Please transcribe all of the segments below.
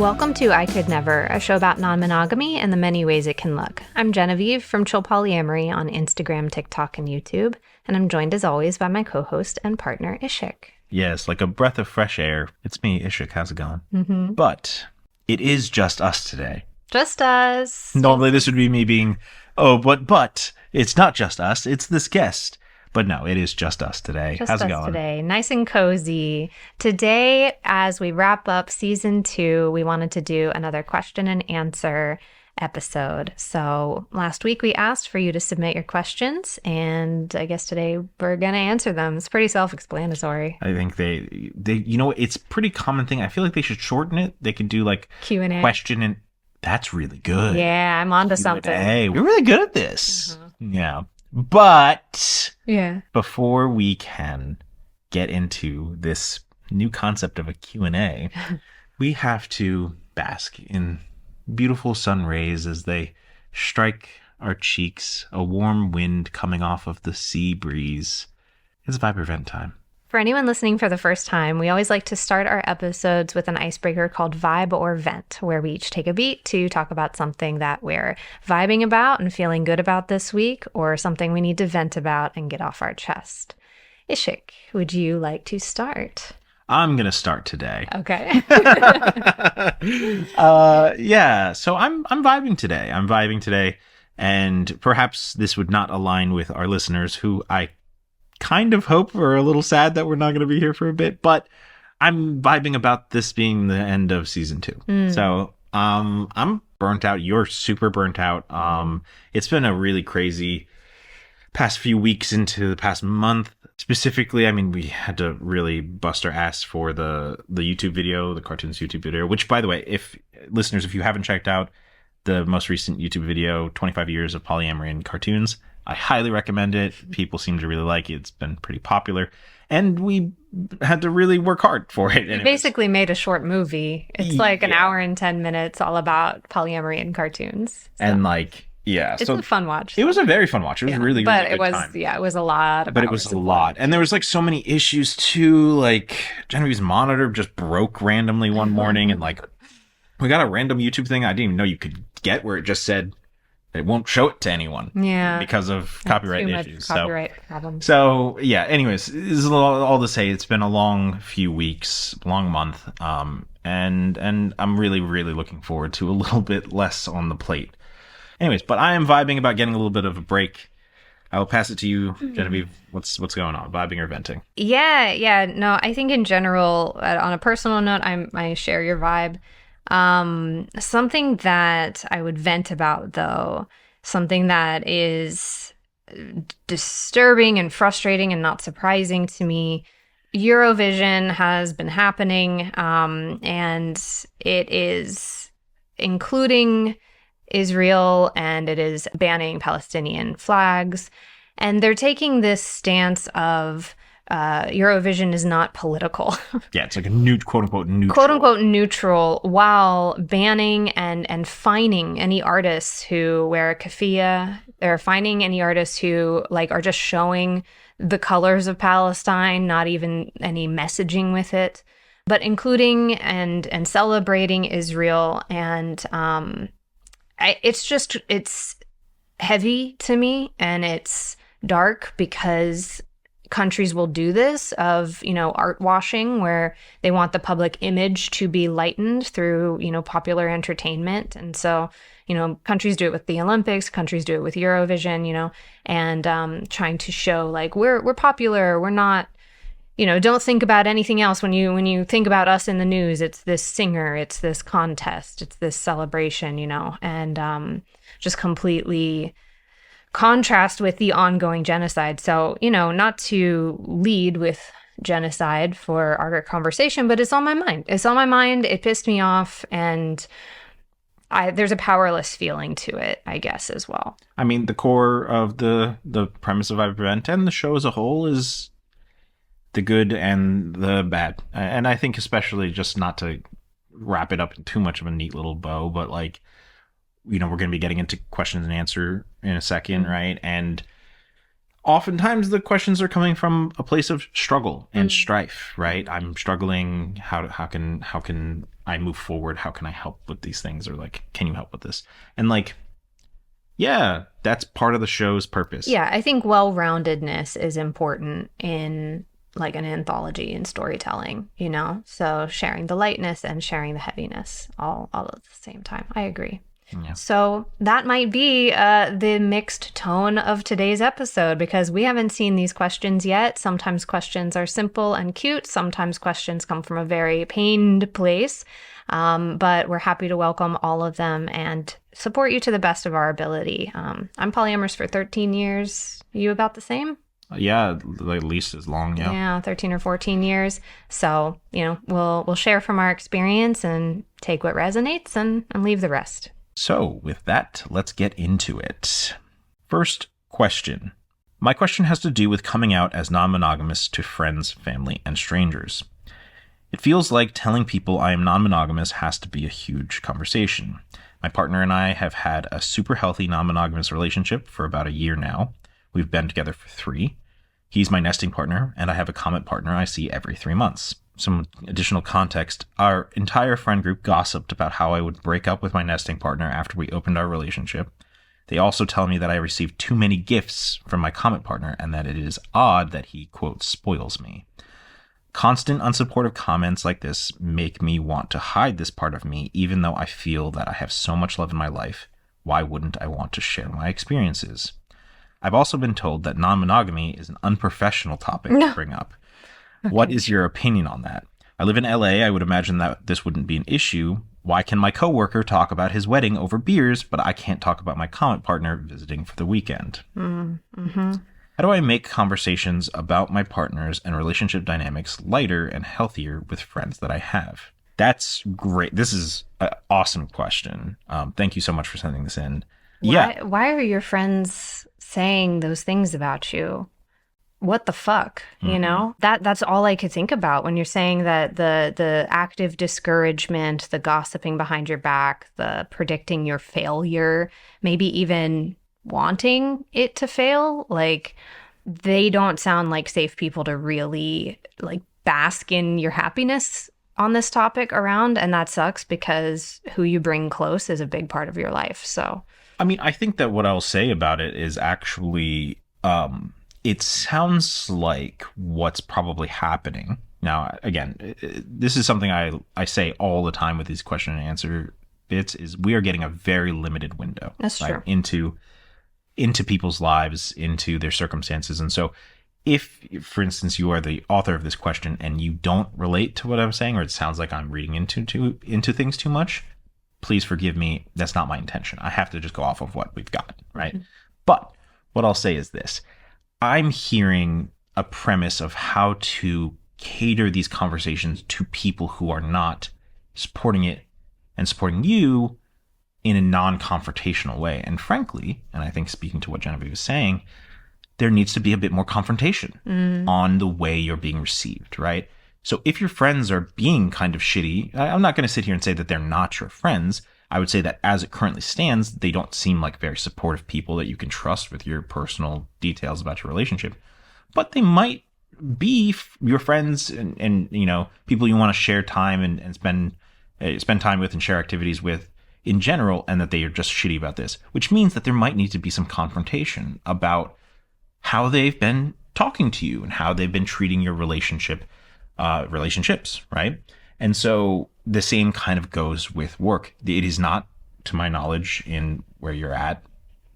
Welcome to I Could Never, a show about non-monogamy and the many ways it can look. I'm Genevieve from Chill Polyamory on Instagram, TikTok, and YouTube, and I'm joined as always by my co-host and partner, Ishik. Yes, like a breath of fresh air. It's me, Ishik. How's it going? Mm-hmm. But it is just us today. Just us. Normally this would be me being, but it's not just us. It's this guest. But no, it is just us today. How's it going? Today. Nice and cozy. Today, as we wrap up season 2, we wanted to do another question and answer episode. So last week we asked for you to submit your questions, and I guess today we're going to answer them. It's pretty self-explanatory. I think they it's a pretty common thing. I feel like they should shorten it. They could do like Q&A. Question and that's really good. Yeah, I'm onto something. Hey, we're really good at this. Mm-hmm. Yeah. But before we can get into this new concept of a Q&A, we have to bask in beautiful sun rays as they strike our cheeks, a warm wind coming off of the sea breeze. It's Vibe or Vent time. For anyone listening for the first time, we always like to start our episodes with an icebreaker called Vibe or Vent, where we each take a beat to talk about something that we're vibing about and feeling good about this week, or something we need to vent about and get off our chest. Ishik, would you like to start? I'm going to start today. Okay. So I'm vibing today. I'm vibing today, and perhaps this would not align with our listeners, who I kind of hope are a little sad that we're not going to be here for a bit, but I'm vibing about this being the end of season 2. So I'm burnt out. You're super burnt out. It's been a really crazy past few weeks into the past month. Specifically, I mean, we had to really bust our ass for the YouTube video, the cartoons YouTube video, which, by the way, if you haven't checked out the most recent YouTube video, 25 years of polyamory and cartoons, I highly recommend it. People seem to really like it. It's been pretty popular. And we had to really work hard for it. You basically made a short movie. It's like an hour and 10 minutes all about polyamory and cartoons. So. And it's a fun watch. It was a very fun watch. It was really, but really good time. It was a lot. But it was a lot. And there was like so many issues too. Like Genevieve's monitor just broke randomly one morning. And like we got a random YouTube thing I didn't even know you could get where it just said, it won't show it to anyone. Yeah. Because of copyright issues. Copyright problems. So, yeah, anyways, this is all to say it's been a long few weeks, long month. And I'm really, really looking forward to a little bit less on the plate. Anyways, but I am vibing about getting a little bit of a break. I will pass it to you, Genevieve. What's going on? Vibing or venting? Yeah. No, I think in general, on a personal note, I share your vibe. Something that I would vent about, though, something that is disturbing and frustrating and not surprising to me. Eurovision has been happening, and it is including Israel, and it is banning Palestinian flags. And they're taking this stance of Eurovision is not political. Yeah, it's like a quote-unquote neutral. Quote-unquote neutral, while banning and fining any artists who wear a keffiyeh. They're fining any artists who are just showing the colors of Palestine, not even any messaging with it, but including and celebrating Israel. And it's heavy to me, and it's dark because countries will do this of, art washing, where they want the public image to be lightened through, popular entertainment. And so, countries do it with the Olympics, countries do it with Eurovision, and trying to show we're popular, we're not, don't think about anything else. When you think about us in the news, it's this singer, it's this contest, it's this celebration, and just completely contrast with the ongoing genocide. So, not to lead with genocide for our conversation, but it's on my mind. It pissed me off, and there's a powerless feeling to it, I guess, as well. I mean, the core of the premise of Event and the show as a whole is the good and the bad. And I think especially, just not to wrap it up in too much of a neat little bow, but we're going to be getting into questions and answer in a second, right? And oftentimes the questions are coming from a place of struggle and strife, right? I'm struggling. How can I move forward? How can I help with these things? Or like, can you help with this? And like, yeah, that's part of the show's purpose. Yeah, I think well-roundedness is important in like an anthology in storytelling, you know? So sharing the lightness and sharing the heaviness all at the same time. I agree. Yeah. So that might be the mixed tone of today's episode, because we haven't seen these questions yet. Sometimes questions are simple and cute. Sometimes questions come from a very pained place. But we're happy to welcome all of them and support you to the best of our ability. I'm polyamorous for 13 years. You about the same? Yeah, at least as long. Yeah. Yeah, 13 or 14 years. So, you know, we'll share from our experience and take what resonates and leave the rest. So with that, let's get into it. First question. My question has to do with coming out as non-monogamous to friends, family, and strangers. It feels like telling people I am non-monogamous has to be a huge conversation. My partner and I have had a super healthy non-monogamous relationship for about a year now. We've been together for 3. He's my nesting partner, and I have a common partner I see every 3 months. Some additional context, our entire friend group gossiped about how I would break up with my nesting partner after we opened our relationship. They also tell me that I received too many gifts from my common partner and that it is odd that he, quote, spoils me. Constant unsupportive comments like this make me want to hide this part of me, even though I feel that I have so much love in my life. Why wouldn't I want to share my experiences? I've also been told that non-monogamy is an unprofessional topic to bring up. Okay. What is your opinion on that? I live in LA. I would imagine that this wouldn't be an issue. Why can my coworker talk about his wedding over beers, but I can't talk about my common partner visiting for the weekend? Mm-hmm. How do I make conversations about my partners and relationship dynamics lighter and healthier with friends that I have? That's great. This is an awesome question. Thank you so much for sending this in. Why are your friends saying those things about you? What the fuck? You know, that's all I could think about when you're saying that the active discouragement, the gossiping behind your back, the predicting your failure, maybe even wanting it to fail. Like, they don't sound like safe people to really like bask in your happiness on this topic around. And that sucks, because who you bring close is a big part of your life. So, I mean, I think that what I'll say about it is actually, it sounds like what's probably happening. Now, again, this is something I say all the time with these question and answer bits, is we are getting a very limited window. That's true. Into people's lives, into their circumstances. And so if, for instance, you are the author of this question and you don't relate to what I'm saying, or it sounds like I'm reading into things too much, please forgive me. That's not my intention. I have to just go off of what we've got, right? Mm-hmm. But what I'll say is this. I'm hearing a premise of how to cater these conversations to people who are not supporting it and supporting you in a non-confrontational way. And frankly, and I think speaking to what Genevieve was saying, there needs to be a bit more confrontation on the way you're being received, right? So if your friends are being kind of shitty, I'm not going to sit here and say that they're not your friends. I would say that as it currently stands, they don't seem like very supportive people that you can trust with your personal details about your relationship. But they might be your friends and you know, people you want to share time and spend time with and share activities with in general, and that they are just shitty about this, which means that there might need to be some confrontation about how they've been talking to you and how they've been treating your relationships, right? And so the same kind of goes with work. It is not, to my knowledge, in where you're at,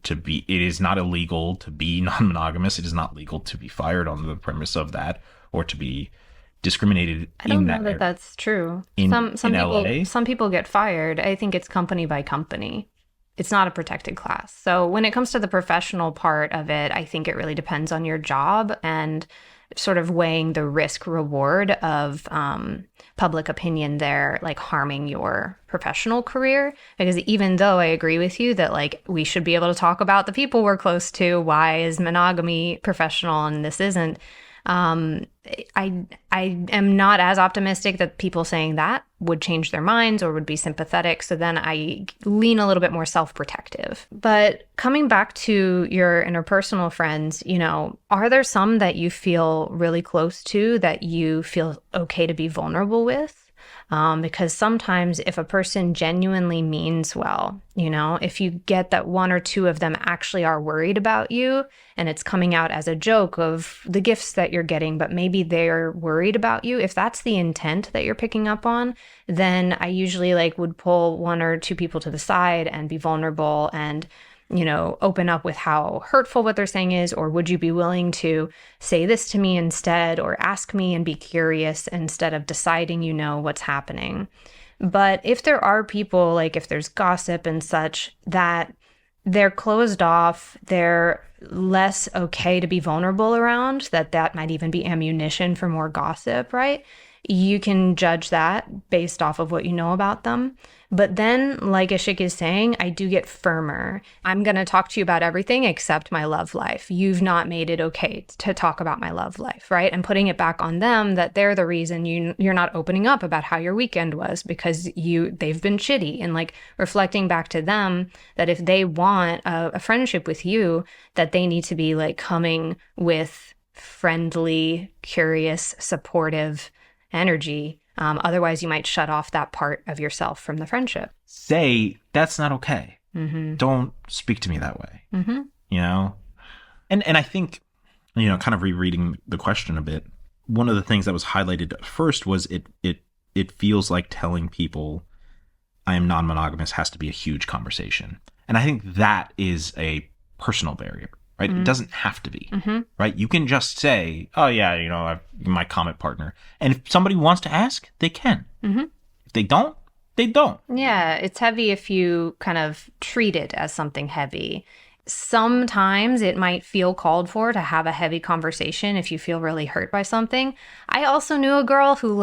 it is not illegal to be non-monogamous. It is not legal to be fired on the premise of that, or to be discriminated. I don't know that that's true. Some people get fired. I think it's company by company. It's not a protected class. So when it comes to the professional part of it, I think it really depends on your job and sort of weighing the risk reward of public opinion there, like harming your professional career. Because even though I agree with you that like we should be able to talk about the people we're close to, why is monogamy professional and this isn't? I am not as optimistic that people saying that would change their minds or would be sympathetic. So then I lean a little bit more self-protective. But coming back to your interpersonal friends, are there some that you feel really close to that you feel okay to be vulnerable with? Because sometimes if a person genuinely means well, if you get that one or two of them actually are worried about you and it's coming out as a joke of the gifts that you're getting, but maybe they're worried about you, if that's the intent that you're picking up on, then I usually would pull one or two people to the side and be vulnerable and open up with how hurtful what they're saying is, or would you be willing to say this to me instead, or ask me and be curious instead of deciding what's happening. But if there are people, if there's gossip and such, that they're closed off, they're less okay to be vulnerable around, that might even be ammunition for more gossip, right? You can judge that based off of what you know about them. But then, like Ashik is saying, I do get firmer. I'm going to talk to you about everything except my love life. You've not made it okay to talk about my love life, right? And putting it back on them that they're the reason you're not opening up about how your weekend was because they've been shitty. And reflecting back to them that if they want a friendship with you, that they need to be coming with friendly, curious, supportive energy. Otherwise, you might shut off that part of yourself from the friendship. Say, that's not okay. Mm-hmm. Don't speak to me that way. Mm-hmm. And I think, kind of rereading the question a bit, one of the things that was highlighted at first was it feels like telling people I am non-monogamous has to be a huge conversation. And I think that is a personal barrier. Right? Mm-hmm. It doesn't have to be, right? You can just say, oh yeah, I'm my comet partner. And if somebody wants to ask, they can. Mm-hmm. If they don't, they don't. Yeah, it's heavy if you kind of treat it as something heavy. Sometimes it might feel called for to have a heavy conversation if you feel really hurt by something. I also knew a girl who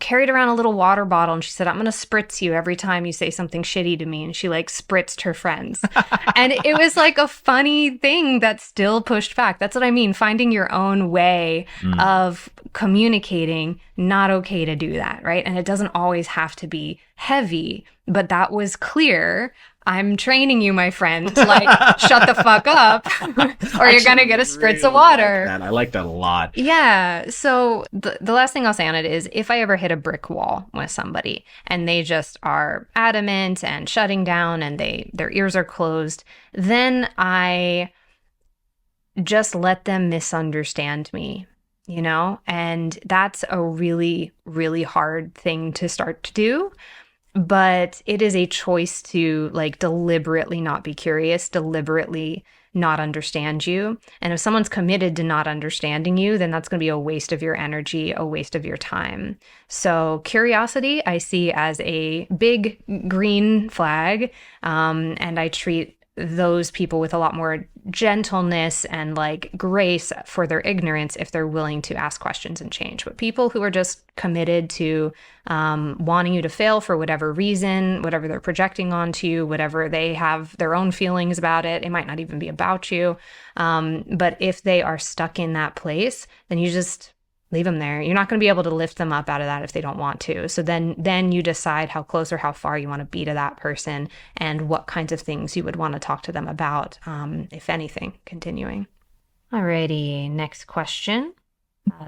carried around a little water bottle and she said, I'm going to spritz you every time you say something shitty to me. And she spritzed her friends. And it was a funny thing that still pushed back. That's what I mean. Finding your own way of communicating, not okay to do that, right? And it doesn't always have to be heavy, but that was clear. I'm training you, my friend, to shut the fuck up or you're going to get a spritz of water. I like that a lot. Yeah. So the last thing I'll say on it is if I ever hit a brick wall with somebody and they just are adamant and shutting down and their ears are closed, then I just let them misunderstand me, and that's a really, really hard thing to start to do. But it is a choice to deliberately not be curious, deliberately not understand you. And if someone's committed to not understanding you, then that's going to be a waste of your energy, a waste of your time. So curiosity, I see as a big green flag. And I treat those people with a lot more gentleness and grace for their ignorance if they're willing to ask questions and change. But people who are just committed to wanting you to fail for whatever reason, whatever they're projecting onto you, whatever they have their own feelings about it, it might not even be about you. But if they are stuck in that place, then you just leave them there. You're not going to be able to lift them up out of that if they don't want to. So then you decide how close or how far you want to be to that person and what kinds of things you would want to talk to them about, if anything, continuing. Alrighty, next question.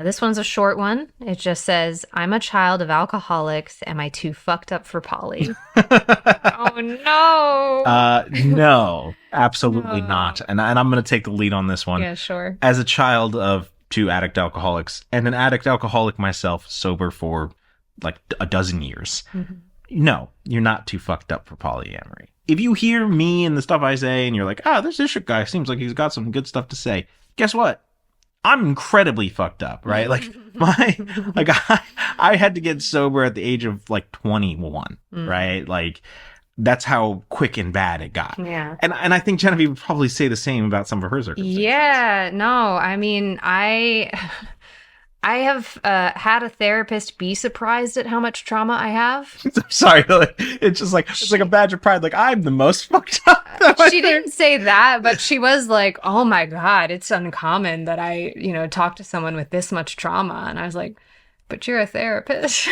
This one's a short one. It just says, I'm a child of alcoholics. Am I too fucked up for poly? Oh, no. No, absolutely not. And I'm going to take the lead on this one. Yeah, sure. As a child of two addict alcoholics and an addict alcoholic myself, sober for a dozen years. Mm-hmm. No, you're not too fucked up for polyamory. If you hear me and the stuff I say and you're like, this Ishik guy seems like he's got some good stuff to say, guess what? I'm incredibly fucked up, right? I had to get sober at the age of 21, right? That's how quick and bad it got. Yeah. And I think Genevieve would probably say the same about some of her circumstances. Yeah, no, I mean, I have had a therapist be surprised at how much trauma I have. I'm sorry, like, it's like a badge of pride. Like, I'm the most fucked up. She didn't say that, but she was like, "Oh my God, it's uncommon that I, talk to someone with this much trauma." And I was like, "But you're a therapist."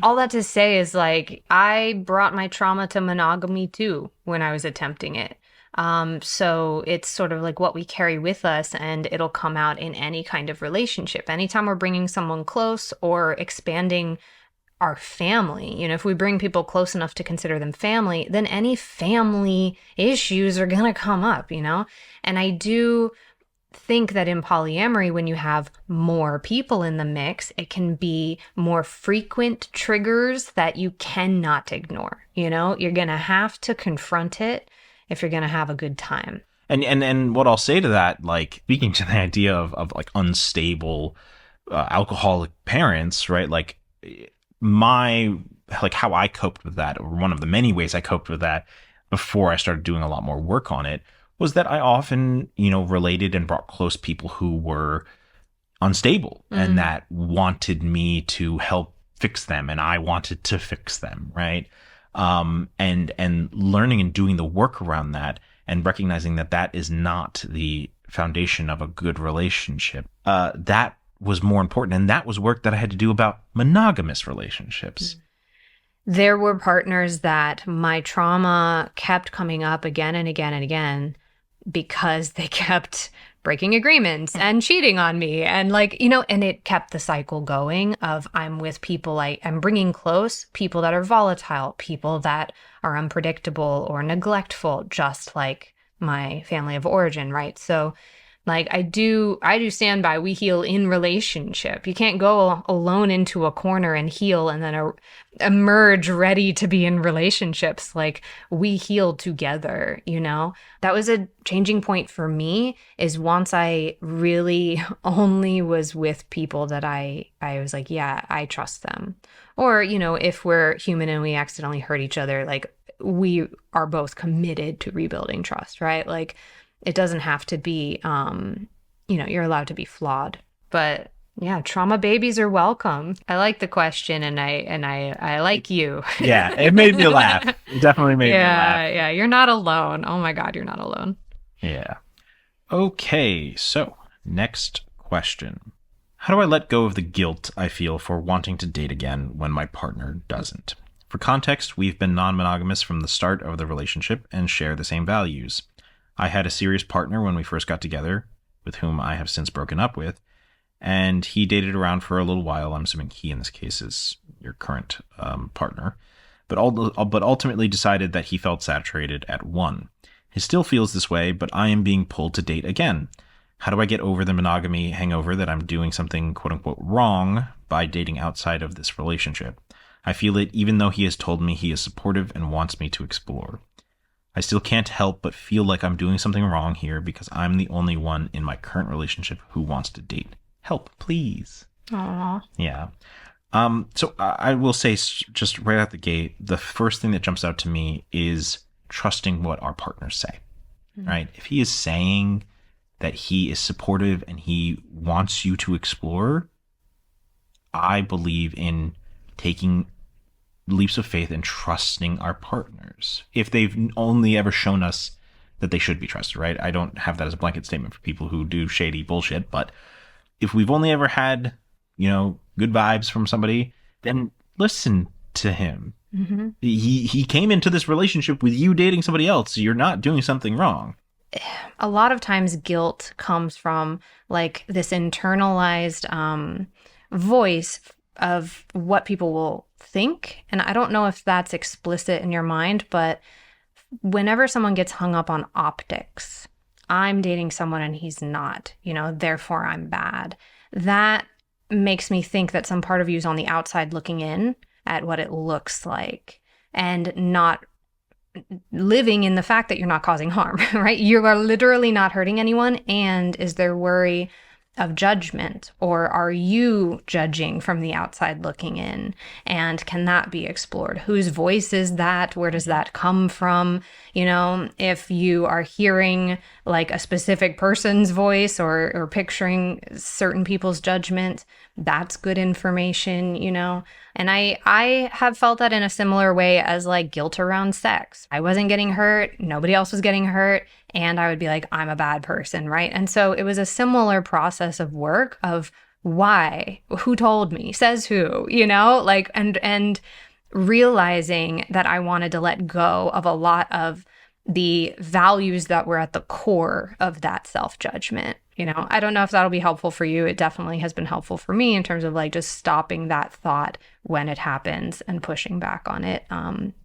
All that to say is, like, I brought my trauma to monogamy too when I was attempting it. So it's sort of like what we carry with us, and it'll come out in any kind of relationship. Anytime we're bringing someone close or expanding our family, if we bring people close enough to consider them family, then any family issues are going to come up, And I do think that in polyamory, when you have more people in the mix, it can be more frequent triggers that you cannot ignore. You're going to have to confront it if you're going to have a good time. And what I'll say to that, like, speaking to the idea of like unstable alcoholic parents, right? Like, how I coped with that, or one of the many ways I coped with that before I started doing a lot more work on it, was that I often, related and brought close people who were unstable and that wanted me to help fix them, and I wanted to fix them, right? And learning and doing the work around that, and recognizing that that is not the foundation of a good relationship. That was more important, and that was work that I had to do about monogamous relationships. There were partners that my trauma kept coming up again and again and again because they kept breaking agreements and cheating on me. And and it kept the cycle going of I'm with people I'm bringing close people that are volatile, people that are unpredictable or neglectful, just like my family of origin, right? So I do stand by we heal in relationship. You can't go alone into a corner and heal and then emerge ready to be in relationships. Like, we heal together, That was a changing point for me, is once I really only was with people that I was like, yeah, I trust them. Or, if we're human and we accidentally hurt each other, like, we are both committed to rebuilding trust, right? Like, it doesn't have to be, you're allowed to be flawed. But yeah, trauma babies are welcome. I like the question, and I like you. Yeah, it made me laugh. It definitely made me laugh. Yeah, you're not alone. Oh my God, you're not alone. Yeah. Okay, so next question. How do I let go of the guilt I feel for wanting to date again when my partner doesn't? For context, we've been non-monogamous from the start of the relationship and share the same values. I had a serious partner when we first got together, with whom I have since broken up with, and he dated around for a little while. I'm assuming he, in this case, is your current partner, but ultimately decided that he felt saturated at one. He still feels this way, but I am being pulled to date again. How do I get over the monogamy hangover that I'm doing something quote-unquote wrong by dating outside of this relationship? I feel it even though he has told me he is supportive and wants me to explore. I still can't help but feel like I'm doing something wrong here because I'm the only one in my current relationship who wants to date. Help, please. Aww. Yeah. So I will say, just right out the gate, the first thing that jumps out to me is trusting what our partners say, right? If he is saying that he is supportive and he wants you to explore, I believe in taking leaps of faith and trusting our partners if they've only ever shown us that they should be trusted, right? I don't have that as a blanket statement for people who do shady bullshit, but if we've only ever had, good vibes from somebody, then listen to him. Mm-hmm. He came into this relationship with you dating somebody else. You're not doing something wrong. A lot of times guilt comes from this internalized voice of what people will think. And I don't know if that's explicit in your mind, but whenever someone gets hung up on optics, I'm dating someone and he's not, therefore I'm bad. That makes me think that some part of you is on the outside looking in at what it looks like and not living in the fact that you're not causing harm, right? You are literally not hurting anyone. And is there worry of judgment, or are you judging from the outside looking in? And can that be explored? Whose voice is that? Where does that come from? You know, if you are hearing like a specific person's voice, or picturing certain people's judgment, that's good information, you know? And I have felt that in a similar way as like guilt around sex. I wasn't getting hurt, nobody else was getting hurt, and I would be like, I'm a bad person, right? And so it was a similar process of work of why, who told me, says who, you know, like, and realizing that I wanted to let go of a lot of the values that were at the core of that self-judgment. You know, I don't know if that'll be helpful for you. It definitely has been helpful for me in terms of like just stopping that thought when it happens and pushing back on it,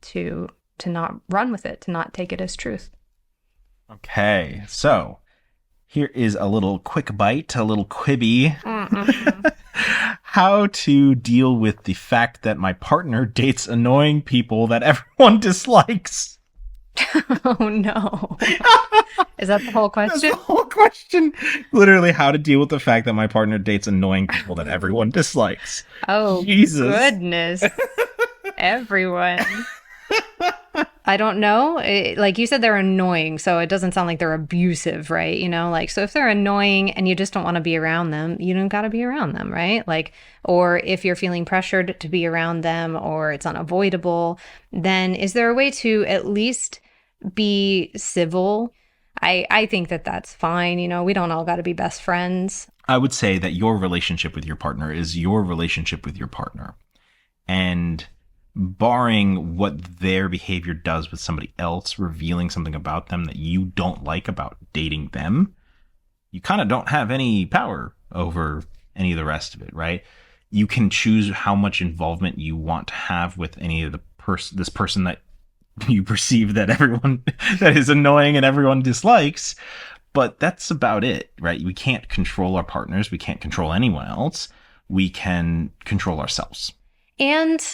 to not run with it, to not take it as truth. Okay, so here is a little quick bite, a little quibby. How to deal with the fact that my partner dates annoying people that everyone dislikes. Oh no. Is that the whole question? That's the whole question. Literally, how to deal with the fact that my partner dates annoying people that everyone dislikes. Oh, Jesus. Goodness. Everyone. I don't know. Like you said, they're annoying, so it doesn't sound like they're abusive, right? You know, like, so if they're annoying and you just don't want to be around them, you don't got to be around them, right? Like, or if you're feeling pressured to be around them or it's unavoidable, then is there a way to at least be civil? I think that that's fine. You know, we don't all got to be best friends. I would say that your relationship with your partner is your relationship with your partner. And barring what their behavior does with somebody else, revealing something about them that you don't like about dating them, you kind of don't have any power over any of the rest of it, right? You can choose how much involvement you want to have with any of the this person that you perceive that everyone that is annoying and everyone dislikes, but that's about it, right? We can't control our partners. We can't control anyone else. We can control ourselves. And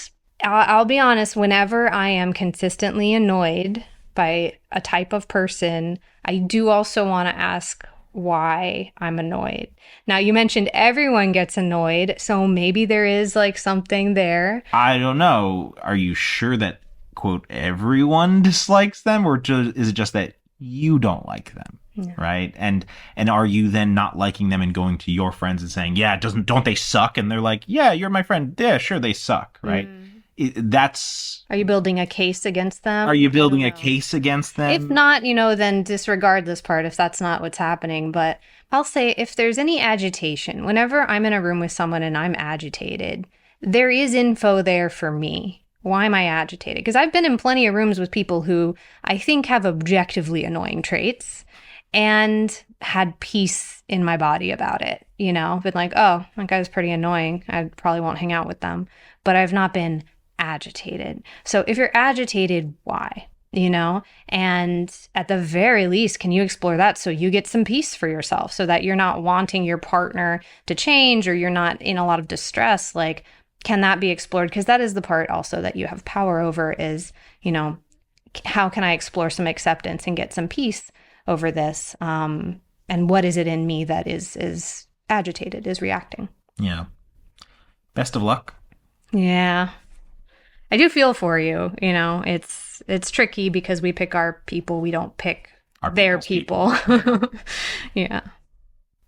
I'll be honest, whenever I am consistently annoyed by a type of person, I do also want to ask why I'm annoyed. Now, you mentioned everyone gets annoyed, so maybe there is like something there. I don't know. Are you sure that, quote, everyone dislikes them, or is it just that you don't like them? Yeah. Right? And are you then not liking them and going to your friends and saying, yeah, don't they suck? And they're like, yeah, you're my friend. Yeah, sure, they suck, right? Are you building a case against them? Are you building a case against them? If not, you know, then disregard this part if that's not what's happening. But I'll say if there's any agitation, whenever I'm in a room with someone and I'm agitated, there is info there for me. Why am I agitated? Because I've been in plenty of rooms with people who I think have objectively annoying traits and had peace in my body about it. You know, been like, oh, that guy's pretty annoying. I probably won't hang out with them. But I've not been agitated. So if you're agitated, why? You know, and at the very least, can you explore that so you get some peace for yourself so that you're not wanting your partner to change or you're not in a lot of distress? Like, can that be explored? Because that is the part also that you have power over is, you know, how can I explore some acceptance and get some peace over this? And what is it in me that is agitated, is reacting? Yeah. Best of luck. Yeah. I do feel for you. You know, it's tricky because we pick our people. We don't pick their people. Yeah.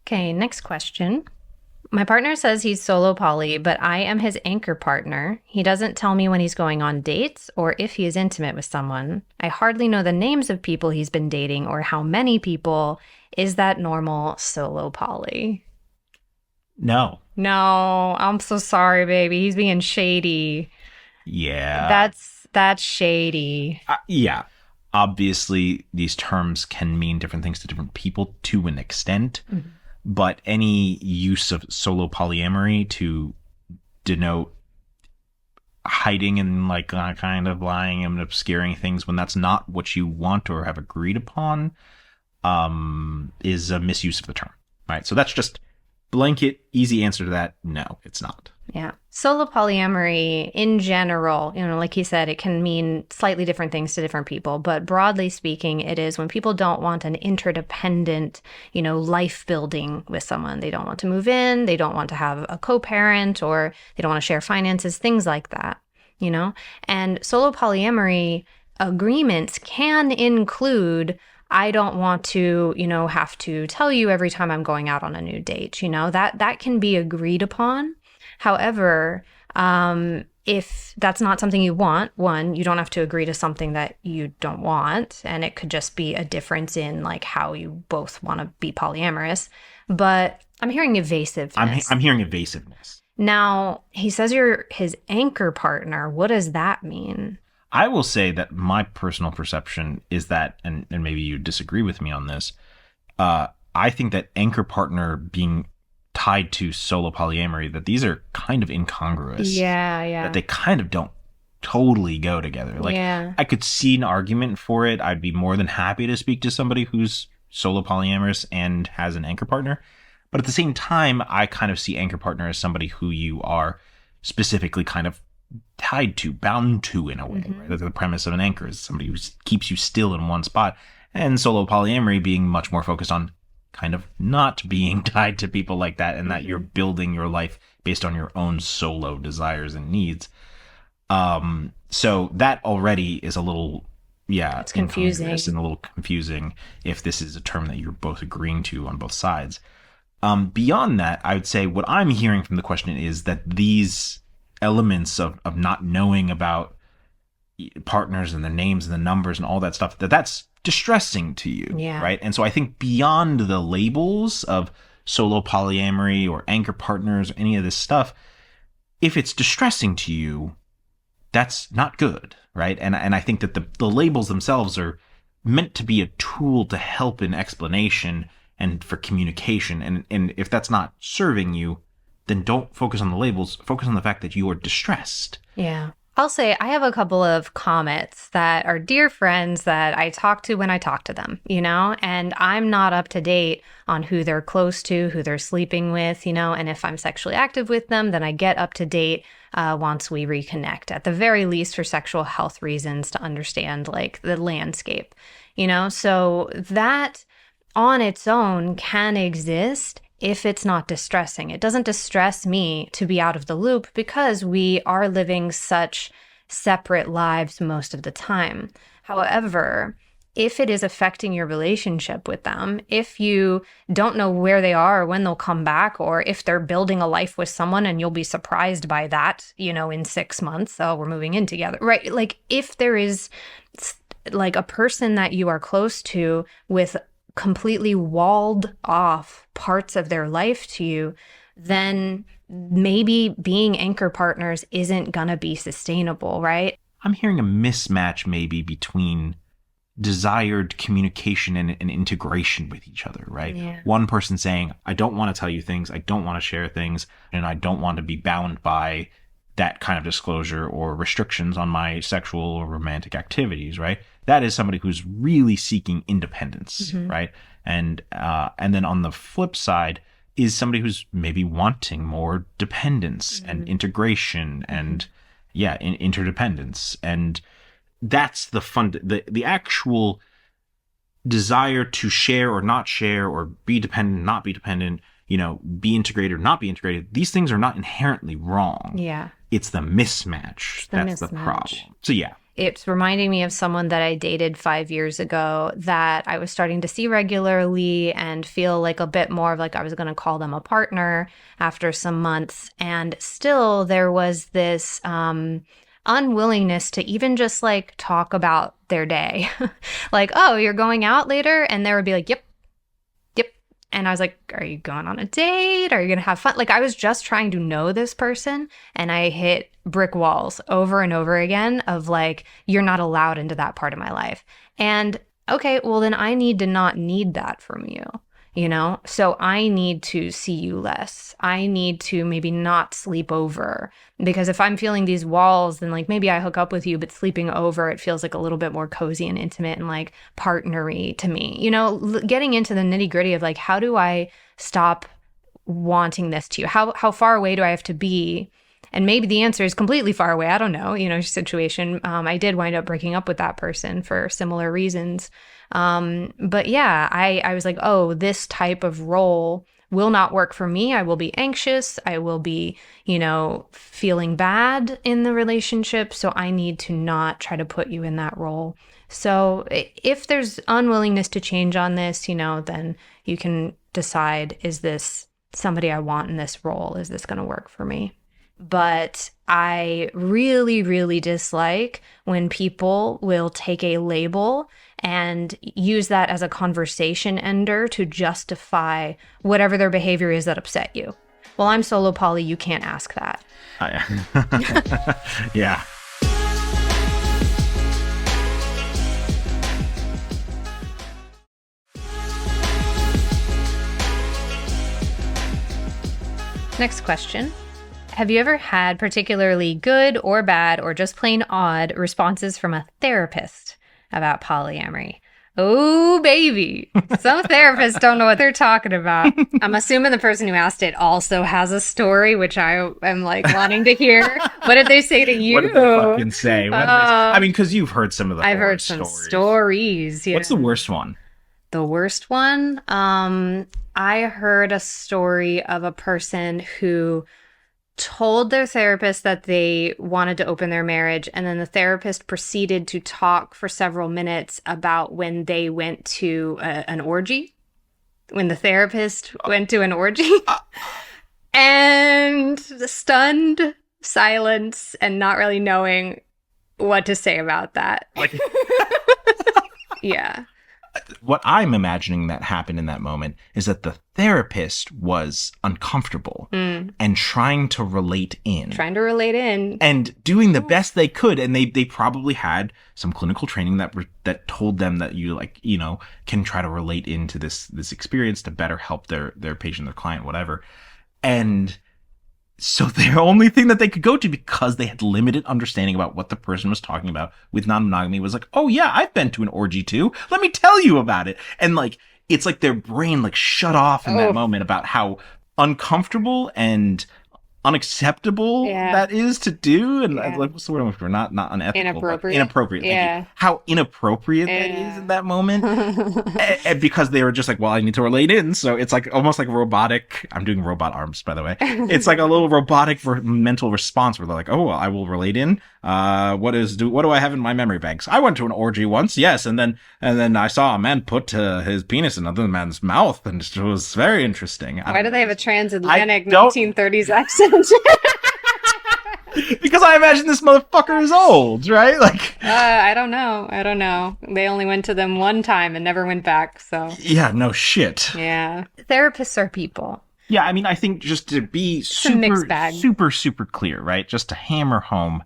Okay, next question. My partner says he's solo poly, but I am his anchor partner. He doesn't tell me when he's going on dates or if he is intimate with someone. I hardly know the names of people he's been dating or how many people. Is that normal solo poly? No. No, I'm so sorry, baby. He's being shady. Yeah. That's shady. Yeah. Obviously, these terms can mean different things to different people to an extent. Mm-hmm. But any use of solo polyamory to denote hiding and like kind of lying and obscuring things when that's not what you want or have agreed upon is a misuse of the term, right? So that's just blanket, easy answer to that. No, it's not. Yeah. Solo polyamory in general, like he said, it can mean slightly different things to different people. But broadly speaking, it is when people don't want an interdependent, life building with someone. They don't want to move in. They don't want to have a co-parent, or they don't want to share finances, things like that. And solo polyamory agreements can include, I don't want to, have to tell you every time I'm going out on a new date. That can be agreed upon. However, if that's not something you want, one, you don't have to agree to something that you don't want. And it could just be a difference in like how you both want to be polyamorous. But I'm hearing evasiveness. I'm hearing evasiveness. Now, he says you're his anchor partner. What does that mean? I will say that my personal perception is that, and maybe you disagree with me on this, I think that anchor partner being tied to solo polyamory, that these are kind of incongruous. Yeah. That they kind of don't totally go together. Like, I could see an argument for it. I'd be more than happy to speak to somebody who's solo polyamorous and has an anchor partner. But at the same time, I kind of see anchor partner as somebody who you are specifically kind of tied to, bound to in a way. Mm-hmm. Right? The premise of an anchor is somebody who keeps you still in one spot. And solo polyamory being much more focused on kind of not being tied to people like that, and that you're building your life based on your own solo desires and needs. So that already is a little, it's confusing and a little confusing if this is a term that you're both agreeing to on both sides. Beyond that, I would say what I'm hearing from the question is that these elements of not knowing about partners and their names and the numbers and all that stuff, that's distressing to you, right? And so I think beyond the labels of solo polyamory or anchor partners or any of this stuff, if it's distressing to you, that's not good, right? And I think that the labels themselves are meant to be a tool to help in explanation and for communication. And if that's not serving you, then don't focus on the labels. Focus on the fact that you are distressed. Yeah. I'll say I have a couple of comets that are dear friends that I talk to when I talk to them, and I'm not up to date on who they're close to, who they're sleeping with, and if I'm sexually active with them, then I get up to date once we reconnect, at the very least for sexual health reasons, to understand like the landscape, so that on its own can exist if it's not distressing. It doesn't distress me to be out of the loop because we are living such separate lives most of the time. However, if it is affecting your relationship with them, if you don't know where they are or when they'll come back, or if they're building a life with someone and you'll be surprised by that, in 6 months, oh, we're moving in together, right? Like if there is like a person that you are close to with completely walled off parts of their life to you, then maybe being anchor partners isn't gonna be sustainable, right? I'm hearing a mismatch maybe between desired communication and integration with each other, right? Yeah. One person saying, I don't want to tell you things, I don't want to share things, and I don't want to be bound by that kind of disclosure or restrictions on my sexual or romantic activities, right? That is somebody who's really seeking independence, right? And then on the flip side is somebody who's maybe wanting more dependence and integration and interdependence. And that's the actual desire to share or not share, or be dependent, not be dependent, be integrated or not be integrated. These things are not inherently wrong. Yeah. It's the mismatch. That's the problem. So yeah. It's reminding me of someone that I dated 5 years ago that I was starting to see regularly and feel like a bit more of like I was going to call them a partner after some months. And still there was this unwillingness to even just like talk about their day. Like, oh, you're going out later? And they would be like, yep. And I was like, are you going on a date? Are you going to have fun? Like, I was just trying to know this person, and I hit brick walls over and over again of like, you're not allowed into that part of my life. And okay, well then I need to not need that from you, So I need to see you less. I need to maybe not sleep over, because if I'm feeling these walls, then like maybe I hook up with you, but sleeping over, it feels like a little bit more cozy and intimate and like partnery to me, getting into the nitty gritty of like, how do I stop wanting this to you? How far away do I have to be And maybe the answer is completely far away. I don't know, situation. I did wind up breaking up with that person for similar reasons. But yeah, I was like, oh, this type of role will not work for me. I will be anxious. I will be, feeling bad in the relationship. So I need to not try to put you in that role. So if there's unwillingness to change on this, then you can decide, is this somebody I want in this role? Is this going to work for me? But I really, really dislike when people will take a label and use that as a conversation ender to justify whatever their behavior is that upset you. Well, I'm solo poly, you can't ask that. Yeah. Next question. Have you ever had particularly good or bad or just plain odd responses from a therapist about polyamory? Oh, baby. Some therapists don't know what they're talking about. I'm assuming the person who asked it also has a story, which I am wanting to hear. What did they say to you? What did they fucking say? I mean, because you've heard some of the I've heard some stories. Yeah. What's the worst one? The worst one? I heard a story of a person who told their therapist that they wanted to open their marriage, and then the therapist proceeded to talk for several minutes about when they went to an orgy, when the therapist went to an orgy, and the stunned silence and not really knowing what to say about that. Yeah. What I'm imagining that happened in that moment is that the therapist was uncomfortable and trying to relate in. And doing the best they could. And they probably had some clinical training that told them that you can try to relate into this experience to better help their patient, their client, whatever. And so the only thing that they could go to, because they had limited understanding about what the person was talking about with non-monogamy, was like, oh yeah, I've been to an orgy too. Let me tell you about it. And it's like their brain shut off in that moment about how uncomfortable and unacceptable that is to do. And what's the word I'm looking for? Not unethical. Inappropriate. Yeah. How inappropriate that is in that moment. and because they were just like, well, I need to relate in. So it's almost like a robotic. I'm doing robot arms, by the way. It's like a little robotic mental response where they're like, oh, well, I will relate in. What do I have in my memory banks? I went to an orgy once, yes, and then I saw a man put his penis in another man's mouth, and it was very interesting. Why do they have a transatlantic 1930s accent? Because I imagine this motherfucker is old, right? I don't know. They only went to them one time and never went back, so. Yeah, no shit. Yeah. Therapists are people. Yeah, I mean, I think just to be super clear, right? Just to hammer home,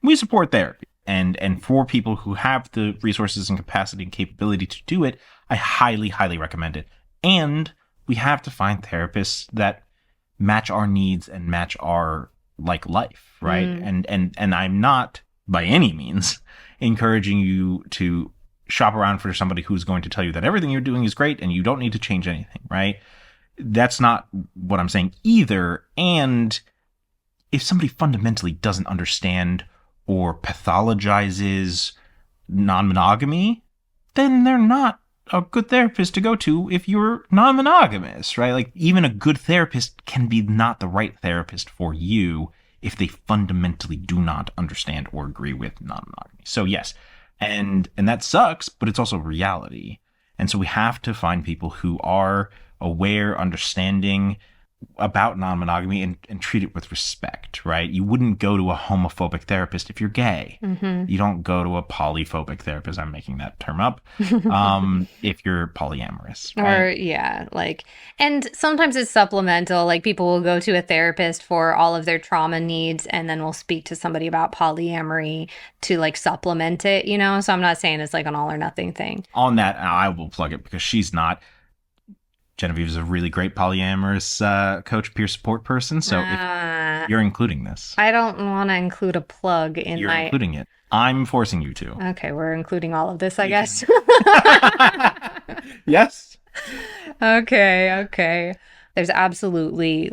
we support therapy. And for people who have the resources and capacity and capability to do it, I highly, highly recommend it. And we have to find therapists that match our needs and match our life, right? And I'm not by any means encouraging you to shop around for somebody who's going to tell you that everything you're doing is great and you don't need to change anything, right? That's not what I'm saying either. And if somebody fundamentally doesn't understand or pathologizes non-monogamy, then they're not a good therapist to go to if you're non-monogamous, right? Even a good therapist can be not the right therapist for you if they fundamentally do not understand or agree with non-monogamy. So yes, and that sucks, but it's also reality. And so we have to find people who are aware, understanding about non-monogamy and treat it with respect, right? You wouldn't go to a homophobic therapist if you're gay. You don't go to a polyphobic therapist, I'm making that term up, if you're polyamorous, right? Or and sometimes it's supplemental. People will go to a therapist for all of their trauma needs and then we'll speak to somebody about polyamory to supplement it, So I'm not saying it's an all or nothing thing. On that, I will plug it because she's not. Genevieve is a really great polyamorous coach, peer support person. So if you're including this, I don't want to include a plug in you're including it. I'm forcing you to. Okay, we're including all of this, I guess. Yes. Okay. There's absolutely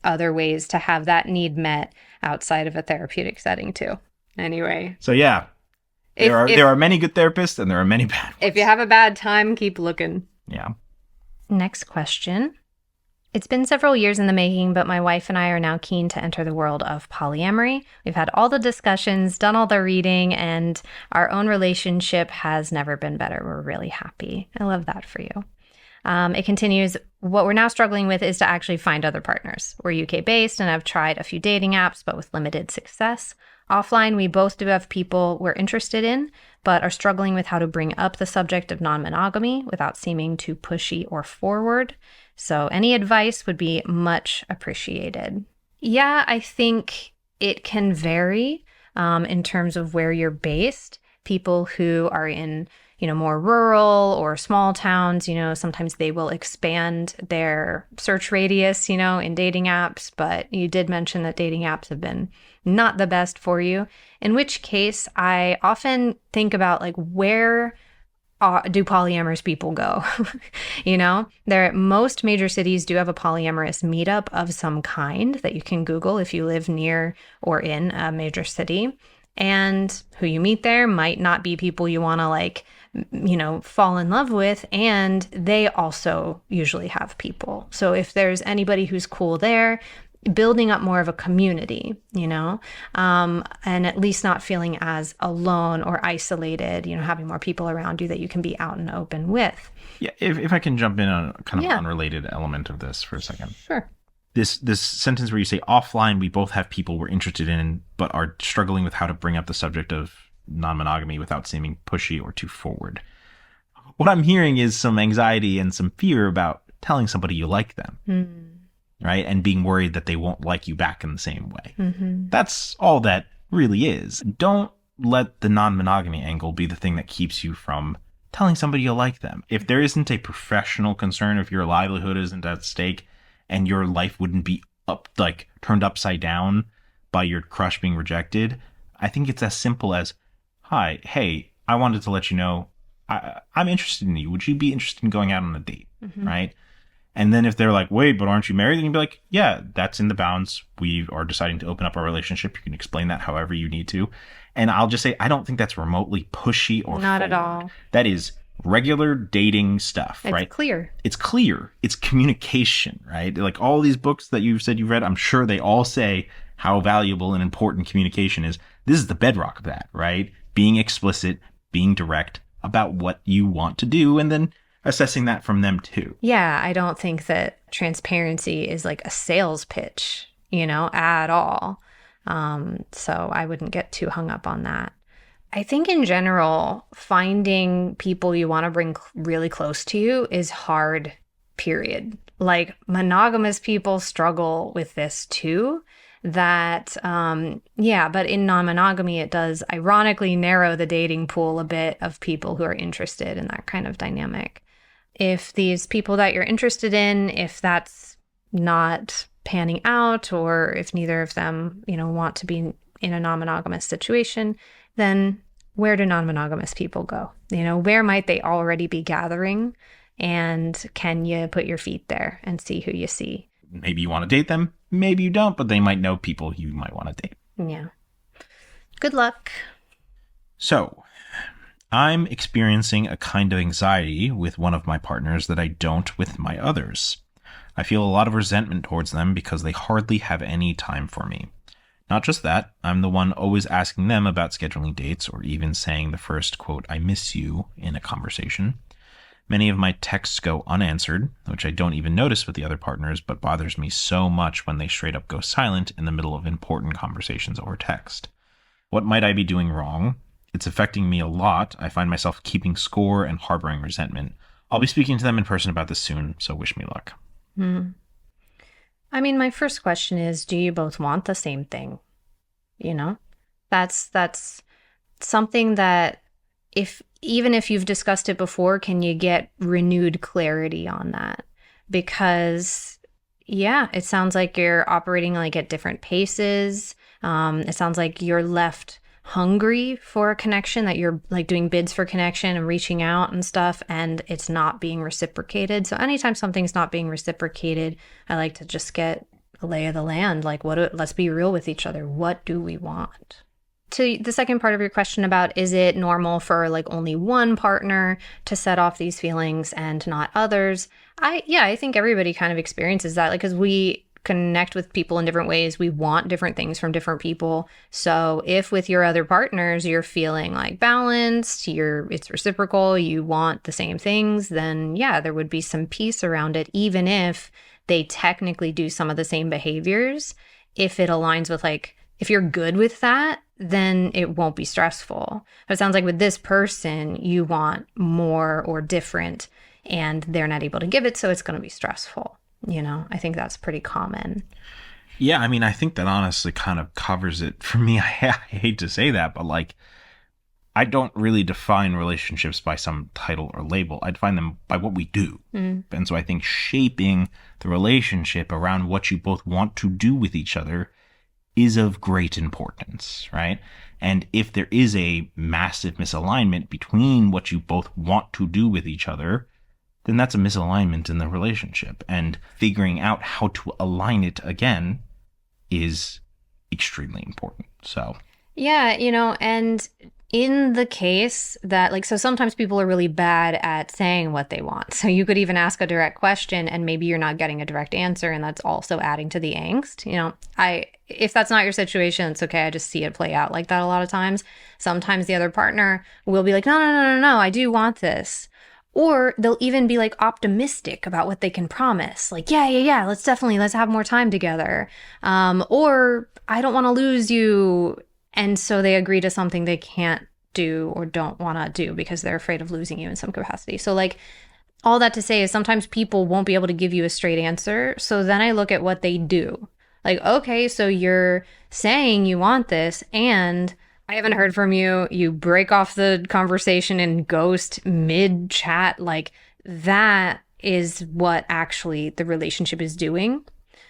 other ways to have that need met outside of a therapeutic setting too. Anyway. So yeah, there are many good therapists and there are many bad ones. If you have a bad time, keep looking. Yeah. Next question. It's been several years in the making, but my wife and I are now keen to enter the world of polyamory. We've had all the discussions, done all the reading, and our own relationship has never been better. We're really happy. I love that for you. It continues, what we're now struggling with is to actually find other partners. We're UK-based and have tried a few dating apps, but with limited success. Offline, we both do have people we're interested in, but are struggling with how to bring up the subject of non-monogamy without seeming too pushy or forward. So any advice would be much appreciated. Yeah, I think it can vary in terms of where you're based. People who are in, more rural or small towns, sometimes they will expand their search radius, in dating apps. But you did mention that dating apps have been not the best for you, in which case I often think about where do polyamorous people go? Most major cities do have a polyamorous meetup of some kind that you can Google if you live near or in a major city. And who you meet there might not be people you want to fall in love with. And they also usually have people. So if there's anybody who's cool there, building up more of a community, and at least not feeling as alone or isolated, having more people around you that you can be out and open with. Yeah, if I can jump in on a kind of unrelated element of this for a second. Sure. This sentence where you say offline, we both have people we're interested in, but are struggling with how to bring up the subject of non-monogamy without seeming pushy or too forward. What I'm hearing is some anxiety and some fear about telling somebody you like them. Mm. Right? And being worried that they won't like you back in the same way. Mm-hmm. That's all that really is. Don't let the non-monogamy angle be the thing that keeps you from telling somebody you like them. If there isn't a professional concern, if your livelihood isn't at stake and your life wouldn't be turned upside down by your crush being rejected, I think it's as simple as, hey, I wanted to let you know I'm interested in you. Would you be interested in going out on a date? Mm-hmm. Right? And then if they're like, wait, but aren't you married? Then you'd be like, yeah, that's in the bounds. We are deciding to open up our relationship. You can explain that however you need to. And I'll just say, I don't think that's remotely pushy or not forward. At all. That is regular dating stuff, it's right? It's clear. It's clear. It's communication, right? Like all these books that you've said you've read, I'm sure they all say how valuable and important communication is. This is the bedrock of that, right? Being explicit, being direct about what you want to do, and then assessing that from them too. Yeah, I don't think that transparency is like a sales pitch, at all. So I wouldn't get too hung up on that. I think in general, finding people you want to bring really close to you is hard, period. Monogamous people struggle with this too. But in non-monogamy, it does ironically narrow the dating pool a bit of people who are interested in that kind of dynamic. If these people that you're interested in, if that's not panning out, or if neither of them, want to be in a non-monogamous situation, then where do non-monogamous people go? Where might they already be gathering? And can you put your feet there and see who you see? Maybe you want to date them. Maybe you don't, but they might know people you might want to date. Yeah. Good luck. So, I'm experiencing a kind of anxiety with one of my partners that I don't with my others. I feel a lot of resentment towards them because they hardly have any time for me. Not just that, I'm the one always asking them about scheduling dates or even saying the first, quote, I miss you in a conversation. Many of my texts go unanswered, which I don't even notice with the other partners, but bothers me so much when they straight up go silent in the middle of important conversations over text. What might I be doing wrong? It's affecting me a lot. I find myself keeping score and harboring resentment. I'll be speaking to them in person about this soon, so wish me luck. I mean, my first question is, do you both want the same thing? That's something that even if you've discussed it before, can you get renewed clarity on that? Because, it sounds like you're operating at different paces. It sounds like you're left hungry for a connection, that you're doing bids for connection and reaching out and stuff, and it's not being reciprocated. So anytime something's not being reciprocated, I like to just get the lay of the land. Like, let's be real with each other. What do we want? To the second part of your question about, is it normal for like only one partner to set off these feelings and not others? I think everybody kind of experiences that, like, because we connect with people in different ways. We want different things from different people. So if with your other partners you're feeling like balanced, it's reciprocal, you want the same things, then yeah, there would be some peace around it, even if they technically do some of the same behaviors. If it aligns with, like, if you're good with that, then it won't be stressful. But it sounds like with this person, you want more or different, and they're not able to give it, so it's going to be stressful. I think that's pretty common. Yeah, I mean, I think that honestly kind of covers it for me. I hate to say that, but like, I don't really define relationships by some title or label. I define them by what we do. And so I think shaping the relationship around what you both want to do with each other is of great importance, right? And if there is a massive misalignment between what you both want to do with each other, then that's a misalignment in the relationship. And figuring out how to align it again is extremely important. So, yeah, and in the case that, like, so sometimes people are really bad at saying what they want. So you could even ask a direct question and maybe you're not getting a direct answer, and that's also adding to the angst. If that's not your situation, it's okay. I just see it play out like that a lot of times. Sometimes the other partner will be like, no, I do want this. Or they'll even be like optimistic about what they can promise. Like, yeah, let's have more time together. Or I don't want to lose you. And so they agree to something they can't do or don't want to do because they're afraid of losing you in some capacity. So like, all that to say is sometimes people won't be able to give you a straight answer. So then I look at what they do. Like, okay, so you're saying you want this and I haven't heard from you. You break off the conversation and ghost mid-chat. Like, that is what actually the relationship is doing.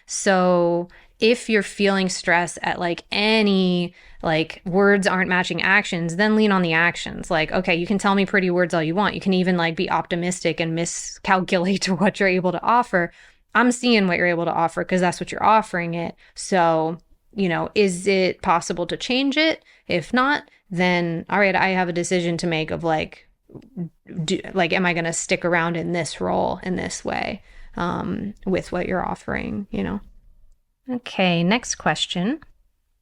So if you're feeling stress at like any, like, words aren't matching actions, then lean on the actions. Like, okay, you can tell me pretty words all you want. You can even like be optimistic and miscalculate what you're able to offer. I'm seeing what you're able to offer because that's what you're offering it. So, is it possible to change it? If not, then all right, I have a decision to make of like, am I going to stick around in this role in this way with what you're offering, Okay, next question.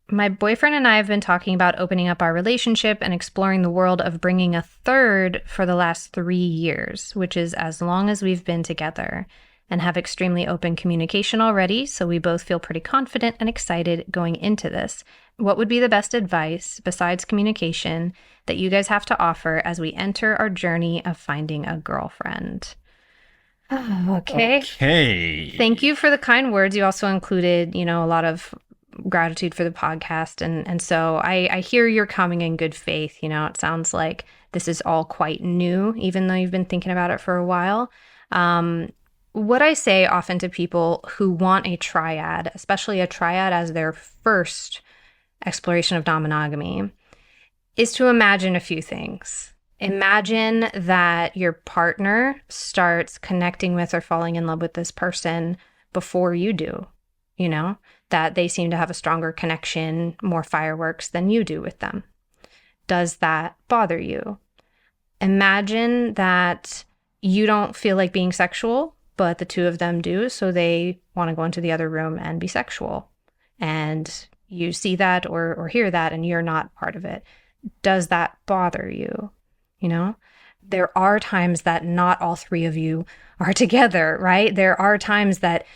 My boyfriend and I have been talking about opening up our relationship and exploring the world of bringing a third for the last 3 years, which is as long as we've been together, and have extremely open communication already, so we both feel pretty confident and excited going into this. What would be the best advice, besides communication, that you guys have to offer as we enter our journey of finding a girlfriend? Okay. Thank you for the kind words. You also included, a lot of gratitude for the podcast. And so I hear you're coming in good faith. It sounds like this is all quite new, even though you've been thinking about it for a while. What I say often to people who want a triad, especially a triad as their first exploration of non-monogamy, is to imagine a few things. Imagine that your partner starts connecting with or falling in love with this person before you do, that they seem to have a stronger connection, more fireworks than you do with them. Does that bother you? Imagine that you don't feel like being sexual, but the two of them do, so they want to go into the other room and be sexual. And you see that or hear that, and you're not part of it. Does that bother you? There are times that not all three of you are together, right? There are times that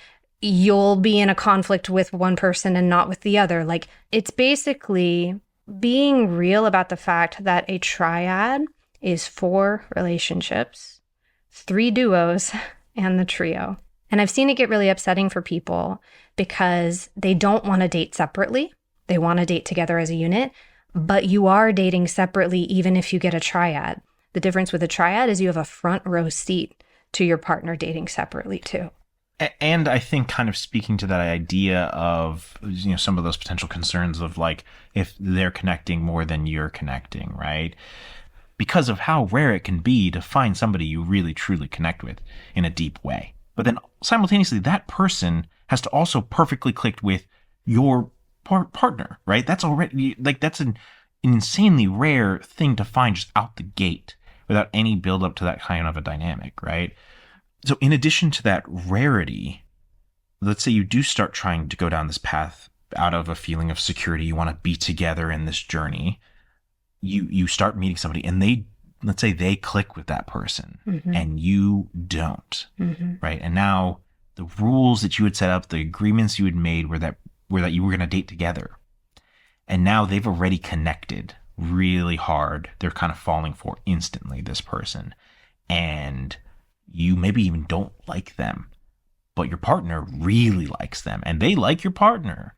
you'll be in a conflict with one person and not with the other. Like, it's basically being real about the fact that a triad is 4 relationships, 3 duos, and the trio. And I've seen it get really upsetting for people because they don't want to date separately. They want to date together as a unit, but you are dating separately even if you get a triad. The difference with a triad is you have a front row seat to your partner dating separately too. And I think kind of speaking to that idea of, some of those potential concerns of like, if they're connecting more than you're connecting, right? Because of how rare it can be to find somebody you really truly connect with in a deep way, But then simultaneously, that person has to also perfectly click with your partner, right? That's already, like, that's an insanely rare thing to find just out the gate without any build up to that kind of a dynamic, right? So in addition to that rarity, let's say you do start trying to go down this path out of a feeling of security, you want to be together in this journey. You start meeting somebody and let's say they click with that person and you don't, right? And now the rules that you had set up, the agreements you had made were that you were going to date together. And now they've already connected really hard. They're kind of falling for instantly this person. And you maybe even don't like them, but your partner really likes them and they like your partner.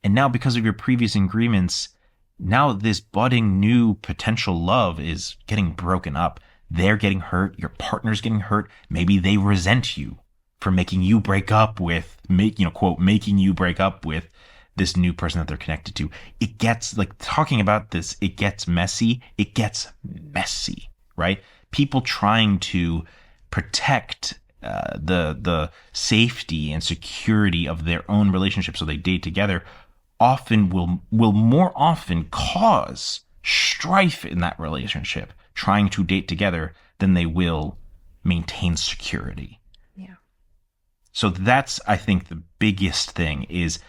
And now because of your previous agreements, now this budding new potential love is getting broken up. They're getting hurt. Your partner's getting hurt. Maybe they resent you for making you break up with, making you break up with this new person that they're connected to. It gets, like, talking about this, it gets messy. It gets messy, right? People trying to protect the safety and security of their own relationship so they date together often will more often cause strife in that relationship trying to date together than they will maintain security. Yeah. So that's, I think, the biggest thing is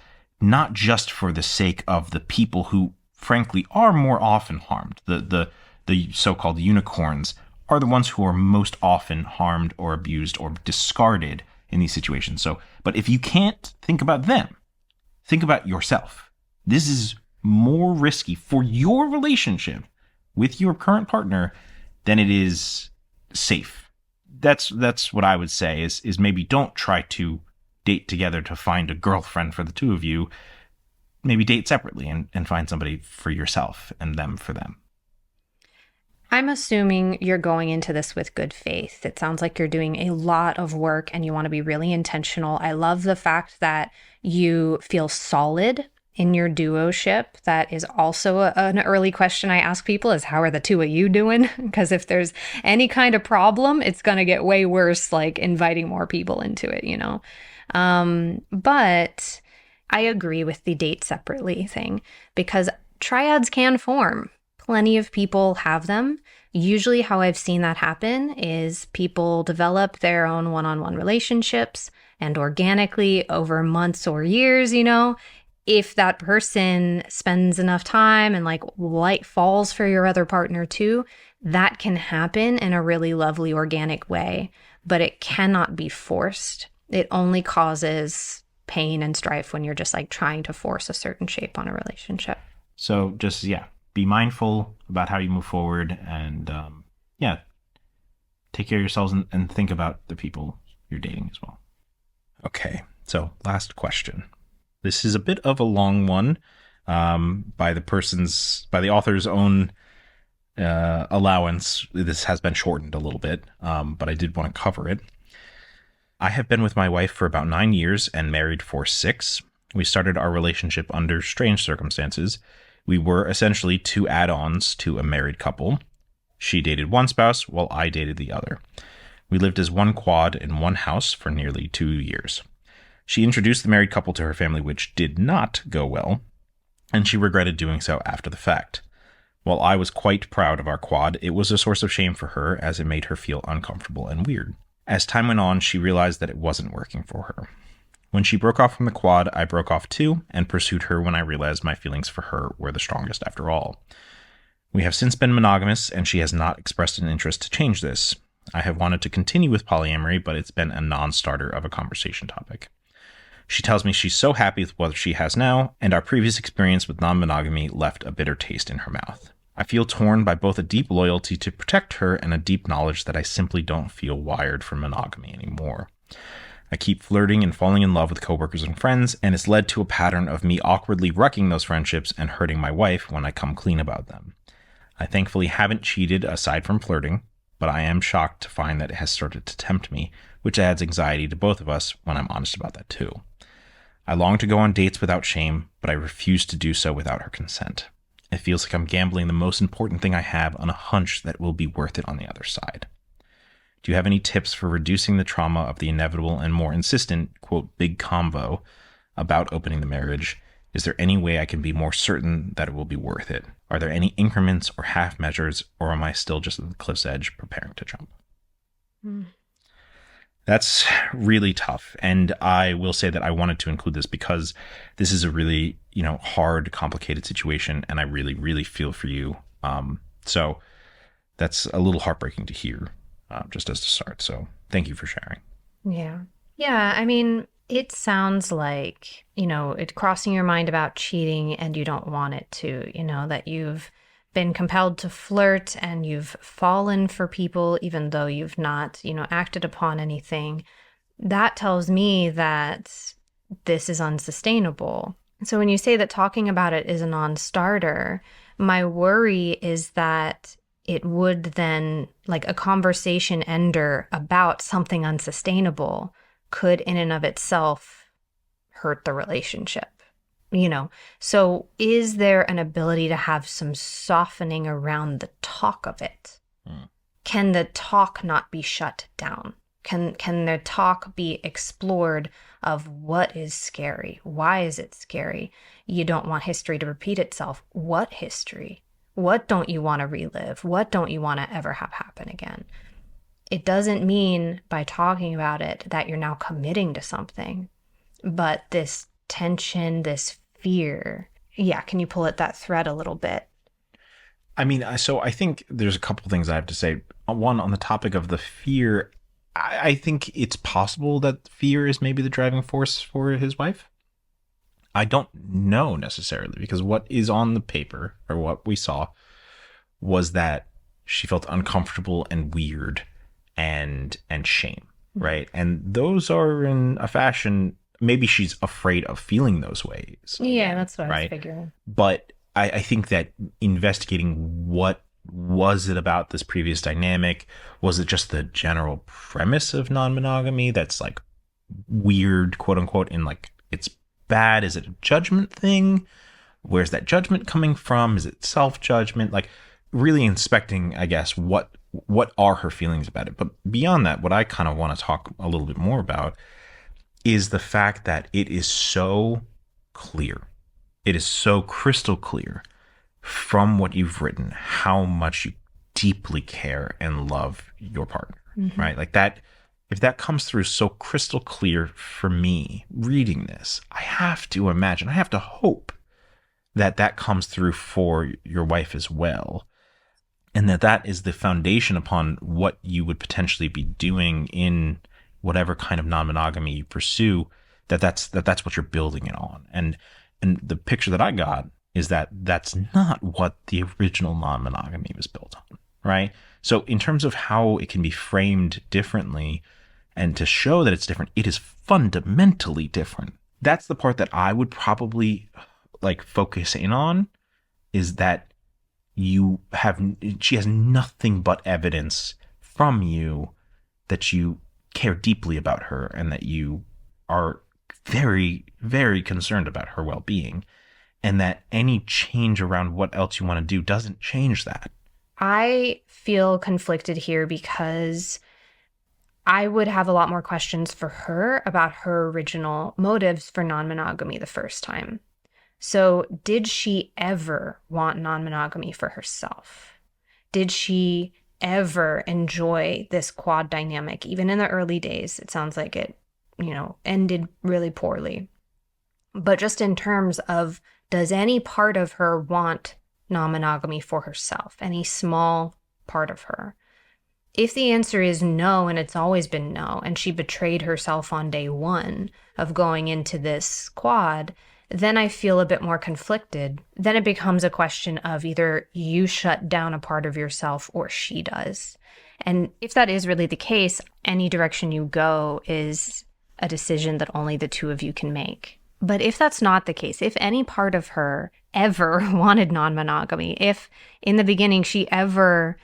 not just for the sake of the people who frankly are more often harmed. The so-called unicorns are the ones who are most often harmed or abused or discarded in these situations. So, but if you can't think about them, think about yourself. This is more risky for your relationship with your current partner than it is safe. That's what I would say is maybe don't try to date together to find a girlfriend for the two of you. Maybe date separately and find somebody for yourself and them for them. I'm assuming you're going into this with good faith. It sounds like you're doing a lot of work and you want to be really intentional. I love the fact that you feel solid in your duoship. That is also an early question I ask people is, how are the two of you doing? Because if there's any kind of problem, it's going to get way worse, like inviting more people into it, But I agree with the date separately thing because triads can form. Plenty of people have them. Usually how I've seen that happen is people develop their own one-on-one relationships and organically over months or years, if that person spends enough time and like light falls for your other partner too, that can happen in a really lovely organic way, but it cannot be forced. It only causes pain and strife when you're just like trying to force a certain shape on a relationship. So just, be mindful about how you move forward and, take care of yourselves and think about the people you're dating as well. Okay. So last question. This is a bit of a long one, by the author's own, allowance. This has been shortened a little bit, but I did want to cover it. I have been with my wife for about 9 years and married for 6. We started our relationship under strange circumstances. We were essentially 2 add-ons to a married couple. She dated one spouse while I dated the other. We lived as one quad in one house for nearly 2 years. She introduced the married couple to her family, which did not go well, and she regretted doing so after the fact. While I was quite proud of our quad, it was a source of shame for her as it made her feel uncomfortable and weird. As time went on, she realized that it wasn't working for her. When she broke off from the quad, I broke off too and pursued her when I realized my feelings for her were the strongest after all. We have since been monogamous, and she has not expressed an interest to change this. I have wanted to continue with polyamory, but it's been a non-starter of a conversation topic. She tells me she's so happy with what she has now, and our previous experience with non-monogamy left a bitter taste in her mouth. I feel torn by both a deep loyalty to protect her and a deep knowledge that I simply don't feel wired for monogamy anymore. I keep flirting and falling in love with coworkers and friends, and it's led to a pattern of me awkwardly wrecking those friendships and hurting my wife when I come clean about them. I thankfully haven't cheated aside from flirting, but I am shocked to find that it has started to tempt me, which adds anxiety to both of us when I'm honest about that too. I long to go on dates without shame, but I refuse to do so without her consent. It feels like I'm gambling the most important thing I have on a hunch that will be worth it on the other side. Do you have any tips for reducing the trauma of the inevitable and more insistent, quote, big convo about opening the marriage? Is there any way I can be more certain that it will be worth it? Are there any increments or half measures, or am I still just at the cliff's edge preparing to jump? That's really tough. And I will say that I wanted to include this because this is a really, hard, complicated situation. And I really, really feel for you. So that's a little heartbreaking to hear, just as a start. So thank you for sharing. Yeah. Yeah. I mean, it sounds like, it's crossing your mind about cheating and you don't want it to, that you've been compelled to flirt and you've fallen for people even though you've not, acted upon anything. That tells me that this is unsustainable. So when you say that talking about it is a non-starter, my worry is that it would then, like a conversation ender about something unsustainable could in and of itself hurt the relationship. So is there an ability to have some softening around the talk of it? Can the talk not be shut down? Can the talk be explored of what is scary? Why is it scary? You don't want history to repeat itself. What history? What don't you want to relive? What don't you want to ever have happen again? It doesn't mean by talking about it that you're now committing to something, but this tension, this fear. Yeah, can you pull at that thread a little bit? I mean, so I think there's a couple things I have to say. One, on the topic of the fear, I think it's possible that fear is maybe the driving force for his wife. I don't know necessarily, because what is on the paper, or what we saw, was that she felt uncomfortable and weird and shame, right? And those are in a fashion, maybe she's afraid of feeling those ways. Yeah, that's what I was figuring. But I think that investigating what was it about this previous dynamic, was it just the general premise of non-monogamy that's like weird, quote unquote, in like it's bad? Is it a judgment thing? Where's that judgment coming from? Is it self-judgment? Like really inspecting, I guess, what are her feelings about it. But beyond that, what I kind of want to talk a little bit more about is the fact that it is so clear. It is so crystal clear from what you've written how much you deeply care and love your partner, right? Like that, if that comes through so crystal clear for me reading this, I have to imagine, I have to hope that that comes through for your wife as well. And that is the foundation upon what you would potentially be doing in whatever kind of non-monogamy you pursue, that's what you're building it on. And the picture that I got is that that's not what the original non-monogamy was built on, right? So in terms of how it can be framed differently and to show that it's different, it is fundamentally different. That's the part that I would probably like focus in on, is that she has nothing but evidence from you that you care deeply about her and that you are very, very concerned about her well-being, and that any change around what else you want to do doesn't change that. I feel conflicted here because I would have a lot more questions for her about her original motives for non-monogamy the first time. So did she ever want non-monogamy for herself? Did she ever enjoy this quad dynamic? Even in the early days, it sounds like it, ended really poorly. But just in terms of, does any part of her want non-monogamy for herself? Any small part of her? If the answer is no, and it's always been no, and she betrayed herself on day one of going into this quad, then I feel a bit more conflicted. Then it becomes a question of either you shut down a part of yourself or she does. And if that is really the case, any direction you go is a decision that only the two of you can make. But if that's not the case, if any part of her ever wanted non-monogamy, if in the beginning she ever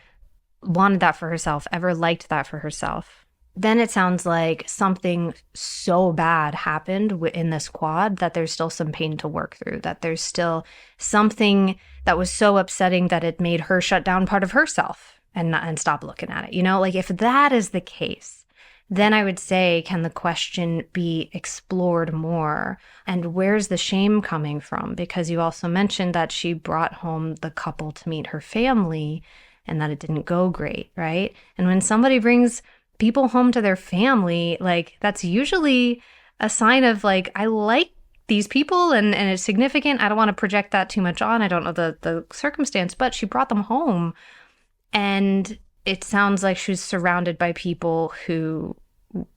wanted that for herself, ever liked that for herself, then it sounds like something so bad happened in this quad that there's still some pain to work through, that there's still something that was so upsetting that it made her shut down part of herself. and stop looking at it. Like if that is the case, then I would say, can the question be explored more? And where's the shame coming from? Because you also mentioned that she brought home the couple to meet her family and that it didn't go great, right? And when somebody brings people home to their family, like that's usually a sign of like, I like these people and it's significant. I don't want to project that too much on. I don't know the circumstance, but she brought them home. And it sounds like she was surrounded by people who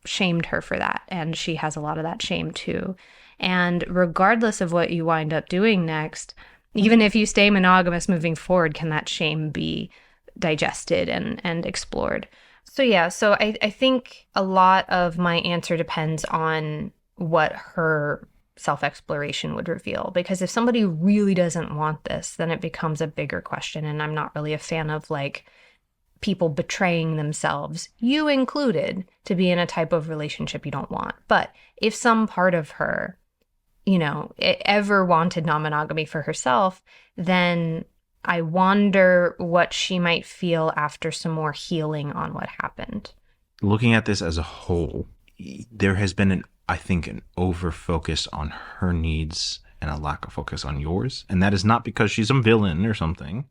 shamed her for that. And she has a lot of that shame too. And regardless of what you wind up doing next, even if you stay monogamous moving forward, can that shame be digested and explored? So I think a lot of my answer depends on what her self-exploration would reveal. Because if somebody really doesn't want this, then it becomes a bigger question. And I'm not really a fan of like people betraying themselves, you included, to be in a type of relationship you don't want. But if some part of her, ever wanted non-monogamy for herself, then I wonder what she might feel after some more healing on what happened. Looking at this as a whole, there has been I think an over focus on her needs and a lack of focus on yours. And that is not because she's a villain or something,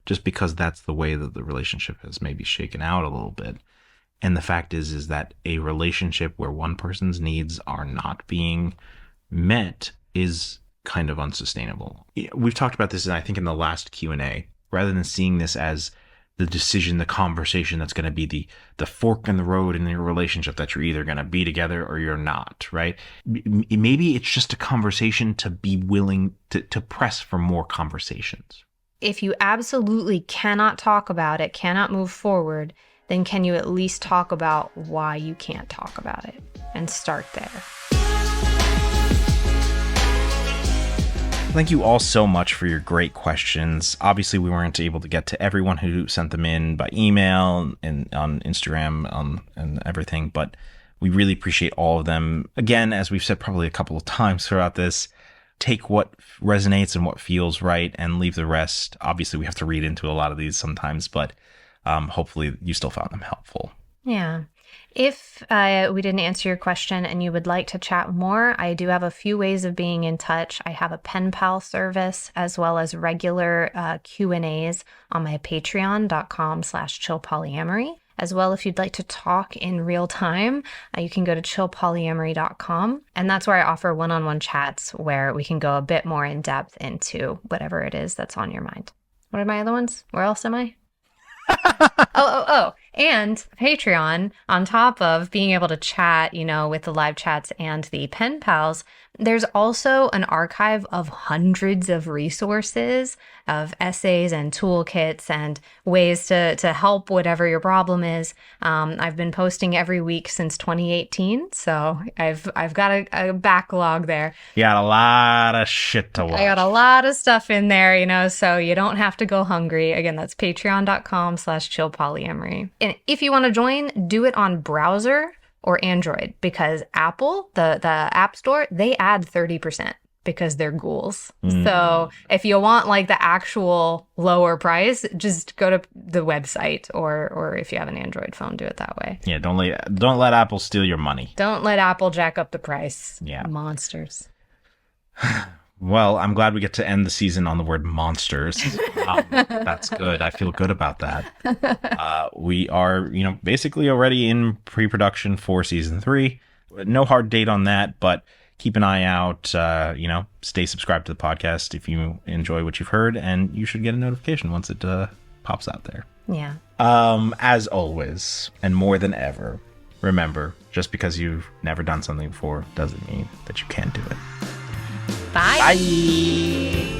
just because that's the way that the relationship has maybe shaken out a little bit. And the fact is that a relationship where one person's needs are not being met is kind of unsustainable. We've talked about this, I think, in the last Q&A, rather than seeing this as the decision, the conversation that's going to be the fork in the road in your relationship, that you're either going to be together or you're not, right? Maybe it's just a conversation to be willing to press for more conversations. If you absolutely cannot talk about it, cannot move forward, then can you at least talk about why you can't talk about it and start there? Thank you all so much for your great questions. Obviously, we weren't able to get to everyone who sent them in by email and on Instagram and everything, but we really appreciate all of them. Again, as we've said probably a couple of times throughout this, take what resonates and what feels right and leave the rest. Obviously, we have to read into a lot of these sometimes, but hopefully you still found them helpful. Yeah. If we didn't answer your question and you would like to chat more, I do have a few ways of being in touch. I have a pen pal service as well as regular Q&As on my patreon.com/chillpolyamory. As well, if you'd like to talk in real time, you can go to chillpolyamory.com. And that's where I offer one-on-one chats where we can go a bit more in depth into whatever it is that's on your mind. What are my other ones? Where else am I? Oh. And Patreon, on top of being able to chat, with the live chats and the pen pals, there's also an archive of hundreds of resources, of essays and toolkits and ways to help whatever your problem is. I've been posting every week since 2018, so I've got a backlog there. You got a lot of shit to watch. I got a lot of stuff in there, so you don't have to go hungry. Again, that's patreon.com/chillpolyamory. And if you want to join, do it on browser or Android, because Apple, the App Store, they add 30% because they're ghouls. So if you want like the actual lower price, just go to the website, or if you have an Android phone, do it that way. Yeah, don't let Apple steal your money. Don't let Apple jack up the price. Yeah. Monsters. Well, I'm glad we get to end the season on the word monsters. That's good. I feel good about that. We are, basically already in pre-production for season 3. No hard date on that, but keep an eye out. Stay subscribed to the podcast if you enjoy what you've heard, and you should get a notification once it pops out there. Yeah. As always, and more than ever, remember, just because you've never done something before doesn't mean that you can't do it. Bye. Bye.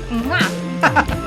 Mwah.